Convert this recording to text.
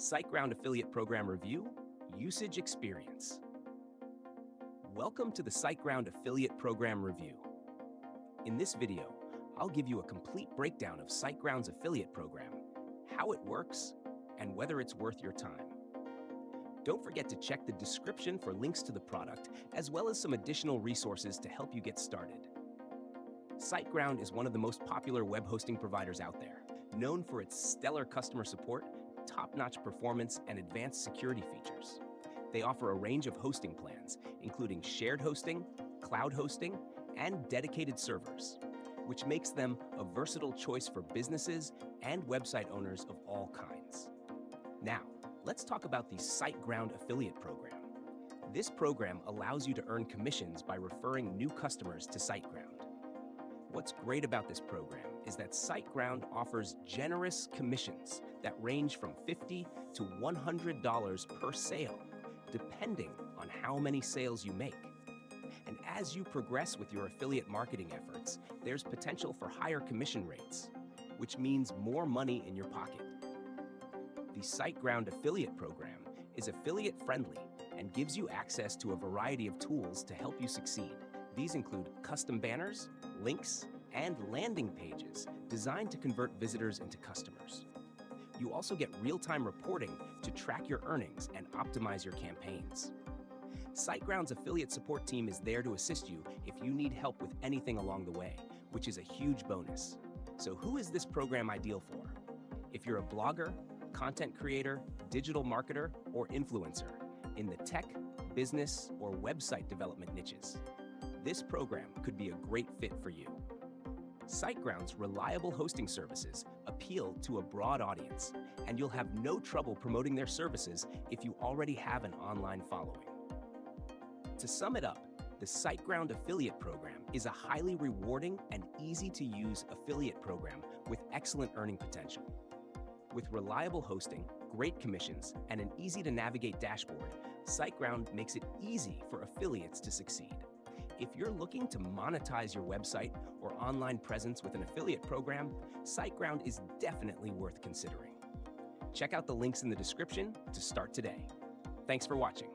SiteGround Affiliate Program Review, Usage Experience. Welcome to the SiteGround Affiliate Program Review. In this video, I'll give you a complete breakdown of SiteGround's affiliate program, how it works, and whether it's worth your time. Don't forget to check the description for links to the product, as well as some additional resources to help you get started. SiteGround is one of the most popular web hosting providers out there, known for its stellar customer support, top-notch performance, and advanced security features. They offer a range of hosting plans, including shared hosting, cloud hosting, and dedicated servers, which makes them a versatile choice for businesses and website owners of all kinds. Now, let's talk about the SiteGround affiliate program. This program allows you to earn commissions by referring new customers to SiteGround. What's great about this program is that SiteGround offers generous commissions that range from $50 to $100 per sale, depending on how many sales you make. And as you progress with your affiliate marketing efforts, there's potential for higher commission rates, which means more money in your pocket. The SiteGround affiliate program is affiliate-friendly and gives you access to a variety of tools to help you succeed. These include custom banners, links, and landing pages designed to convert visitors into customers. You also get real-time reporting to track your earnings and optimize your campaigns. SiteGround's affiliate support team is there to assist you if you need help with anything along the way, which is a huge bonus. So who is this program ideal for? If you're a blogger, content creator, digital marketer, or influencer in the tech, business, or website development niches, this program could be a great fit for you. SiteGround's reliable hosting services appeal to a broad audience, and you'll have no trouble promoting their services if you already have an online following. To sum it up, the SiteGround affiliate program is a highly rewarding and easy-to-use affiliate program with excellent earning potential. With reliable hosting, great commissions, and an easy-to-navigate dashboard, SiteGround makes it easy for affiliates to succeed. If you're looking to monetize your website or online presence with an affiliate program, SiteGround is definitely worth considering. Check out the links in the description to start today. Thanks for watching.